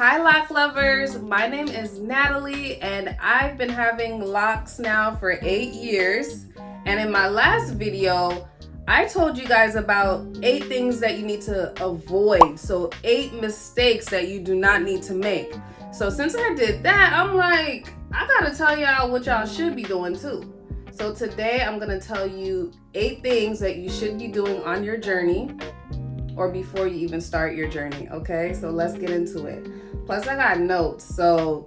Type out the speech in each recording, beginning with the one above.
Hi lock lovers, my name is Natalie and I've been having locks now for 8 years. And in my last video, I told you guys about 8 things that you need to avoid. So 8 mistakes that you do not need to make. So since I did that, I'm like, I gotta tell y'all what y'all should be doing too. So today I'm gonna tell you 8 things that you should be doing on your journey or before you even start your journey, okay? So let's get into it. Plus I got notes, so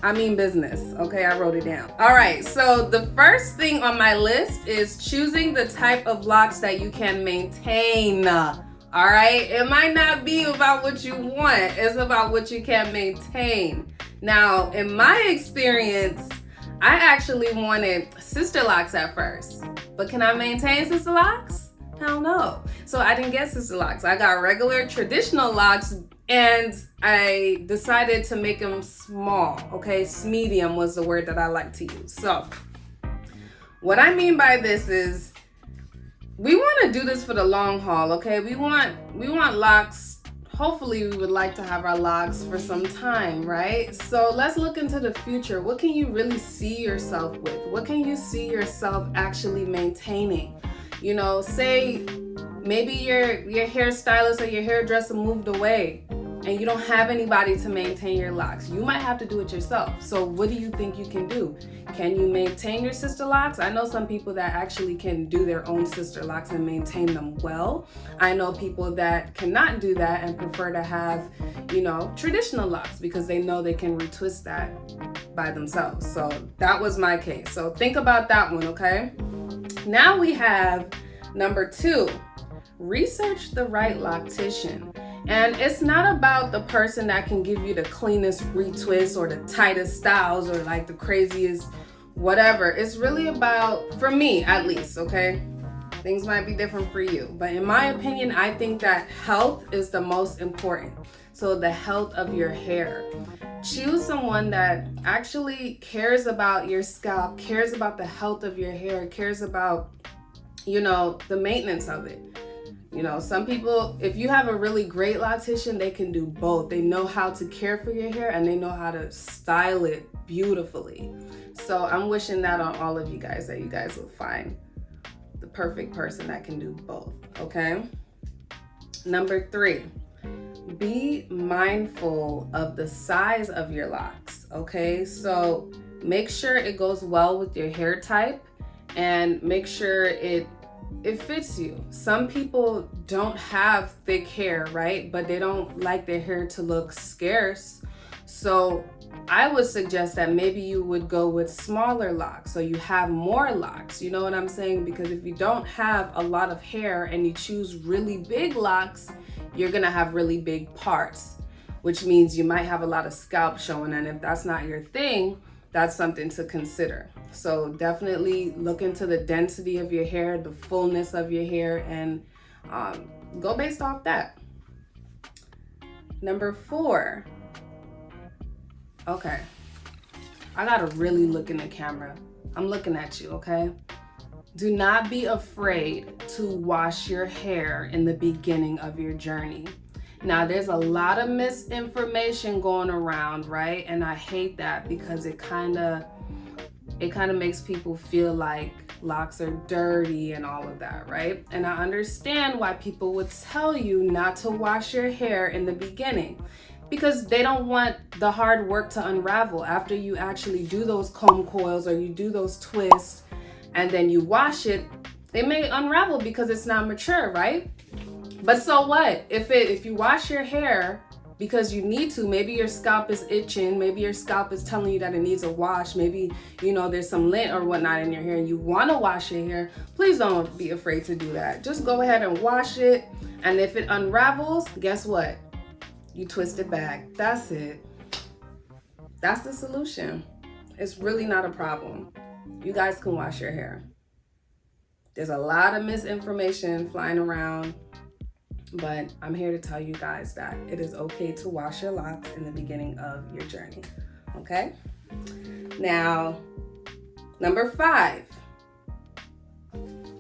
I mean business, okay? I wrote it down. All right, so the first thing on my list is choosing the type of locks that you can maintain. All right, it might not be about what you want, it's about what you can maintain. Now, in my experience, I actually wanted sister locks at first, but can I maintain sister locks? Hell no. So I didn't get sister locks. I got regular traditional locks and I decided to make them small, okay? Medium was the word that I like to use. So what I mean by this is we want to do this for the long haul, okay? We want locks. Hopefully we would like to have our locks for some time, right? So let's look into the future. What can you really see yourself with? What can you see yourself actually maintaining? You know, say maybe your hairstylist or your hairdresser moved away and you don't have anybody to maintain your locks. You might have to do it yourself. So what do you think you can do? Can you maintain your sister locks? I know some people that actually can do their own sister locks and maintain them well. I know people that cannot do that and prefer to have, you know, traditional locks because they know they can retwist that by themselves. So that was my case. So think about that one, okay? Now we have number 2, research the right loctician. And it's not about the person that can give you the cleanest retwist or the tightest styles or like the craziest whatever. It's really about, for me at least, okay? Things might be different for you. But in my opinion, I think that health is the most important. So the health of your hair. Choose someone that actually cares about your scalp, cares about the health of your hair, cares about, you know, the maintenance of it. You know, some people, if you have a really great loctician, they can do both. They know how to care for your hair and they know how to style it beautifully. So I'm wishing that on all of you guys, that you guys will find the perfect person that can do both, okay? Number 3. Be mindful of the size of your locks, okay? So make sure it goes well with your hair type and make sure it fits you. Some people don't have thick hair, right? But they don't like their hair to look scarce. So I would suggest that maybe you would go with smaller locks so you have more locks. You know what I'm saying? Because if you don't have a lot of hair and you choose really big locks, you're gonna have really big parts, which means you might have a lot of scalp showing. And if that's not your thing, that's something to consider. So definitely look into the density of your hair, the fullness of your hair, and go based off that. Number 4. Okay, I gotta really look in the camera. I'm looking at you, okay? Do not be afraid to wash your hair in the beginning of your journey. Now, there's a lot of misinformation going around, right? And I hate that because it kind of makes people feel like locks are dirty and all of that, right? And I understand why people would tell you not to wash your hair in the beginning because they don't want the hard work to unravel after you actually do those comb coils or you do those twists and then you wash it. It may unravel because it's not mature, right? But so what? If you wash your hair because you need to, maybe your scalp is itching, maybe your scalp is telling you that it needs a wash, maybe, you know, there's some lint or whatnot in your hair and you want to wash your hair, please don't be afraid to do that. Just go ahead and wash it. And if it unravels, guess what? You twist it back. That's it. That's the solution. It's really not a problem. You guys can wash your hair. There's a lot of misinformation flying around, but I'm here to tell you guys that it is okay to wash your locks in the beginning of your journey, okay? Now, number 5,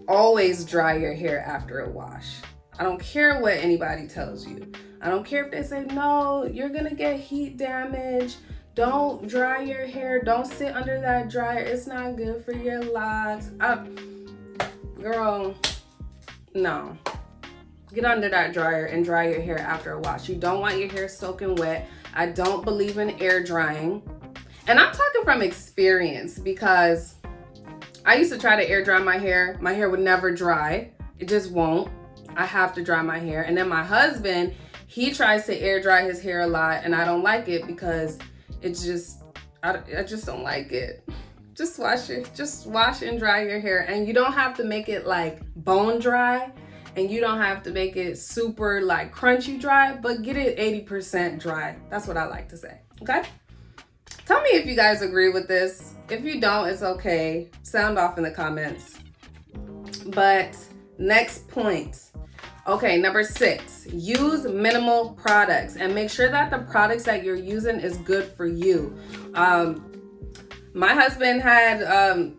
always dry your hair after a wash. I don't care what anybody tells you. I don't care if they say, no, you're gonna get heat damage. Don't dry your hair. Don't sit under that dryer. It's not good for your locks. Girl, no. Get under that dryer and dry your hair after a wash. You don't want your hair soaking wet. I don't believe in air drying. And I'm talking from experience because I used to try to air dry my hair. My hair would never dry. It just won't. I have to dry my hair. And then my husband, he tries to air dry his hair a lot, and I don't like it because it's just, I just don't like it. Just wash and dry your hair. And you don't have to make it like bone dry, and you don't have to make it super like crunchy dry, but get it 80% dry. That's what I like to say, okay? Tell me if you guys agree with this. If you don't, it's okay. Sound off in the comments. But next point. Okay, number 6, use minimal products and make sure that the products that you're using is good for you. My husband had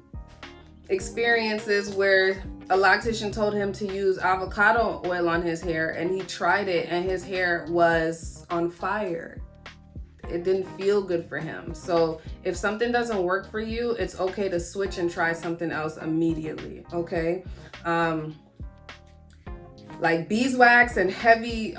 experiences where a loctician told him to use avocado oil on his hair, and he tried it and his hair was on fire. It didn't feel good for him. So if something doesn't work for you, it's okay to switch and try something else immediately, okay? Like beeswax and heavy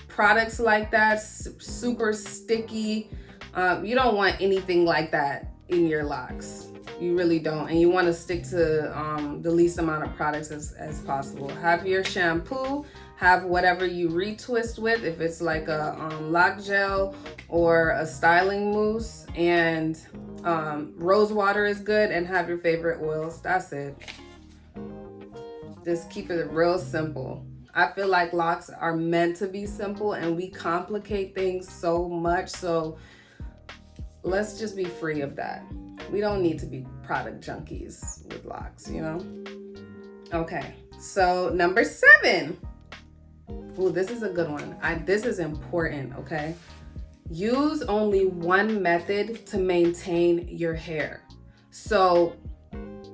products like that, super sticky. You don't want anything like that in your locks. You really don't. And you want to stick to the least amount of products as possible. Have your shampoo, have whatever you retwist with, if it's like a Loc Gel or a styling mousse, and rose water is good, and have your favorite oils. That's it. Just keep it real simple. I feel like locks are meant to be simple, and we complicate things so much. So let's just be free of that. We don't need to be product junkies with locks, you know? Okay, so number 7. Ooh, this is a good one. This is important, okay? Use only one method to maintain your hair. So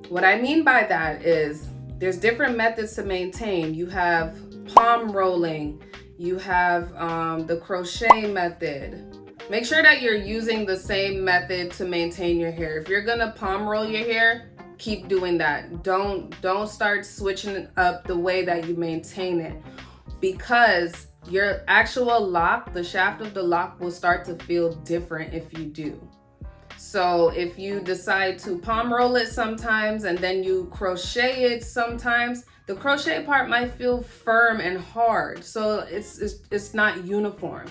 what I mean by that is there's different methods to maintain. You have palm rolling, you have the crochet method. Make sure that you're using the same method to maintain your hair. If you're gonna palm roll your hair, keep doing that. Don't start switching up the way that you maintain it, because your actual lock, the shaft of the lock, will start to feel different if you do. So if you decide to palm roll it sometimes and then you crochet it sometimes, the crochet part might feel firm and hard. So it's not uniform.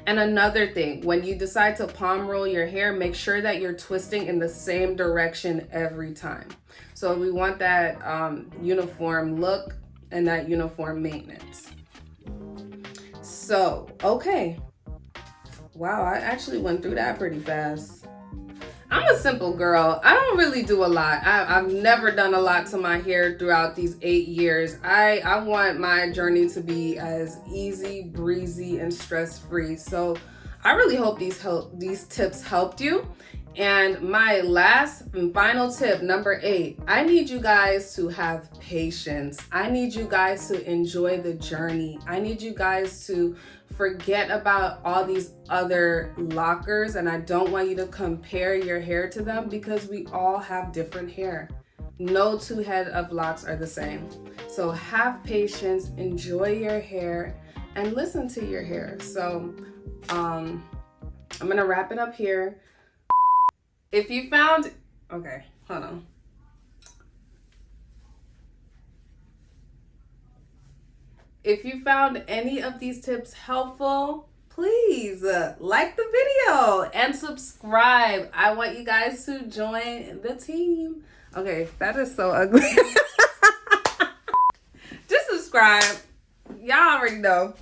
And another thing, when you decide to palm roll your hair, make sure that you're twisting in the same direction every time. So we want that uniform look and that uniform maintenance. So, okay. Wow, I actually went through that pretty fast. I'm a simple girl. I don't really do a lot. I've never done a lot to my hair throughout these 8 years. I want my journey to be as easy, breezy, and stress-free. So I really hope these tips helped you. And my last and final tip, number 8, I need you guys to have patience. I need you guys to enjoy the journey. I need you guys to forget about all these other lockers, and I don't want you to compare your hair to them, because we all have different hair. No two heads of locks are the same. So have patience, enjoy your hair, and listen to your hair. So I'm gonna wrap it up here. If you found, okay, hold on. If you found any of these tips helpful, please like the video and subscribe. I want you guys to join the team. Okay, that is so ugly. Just subscribe. Y'all already know.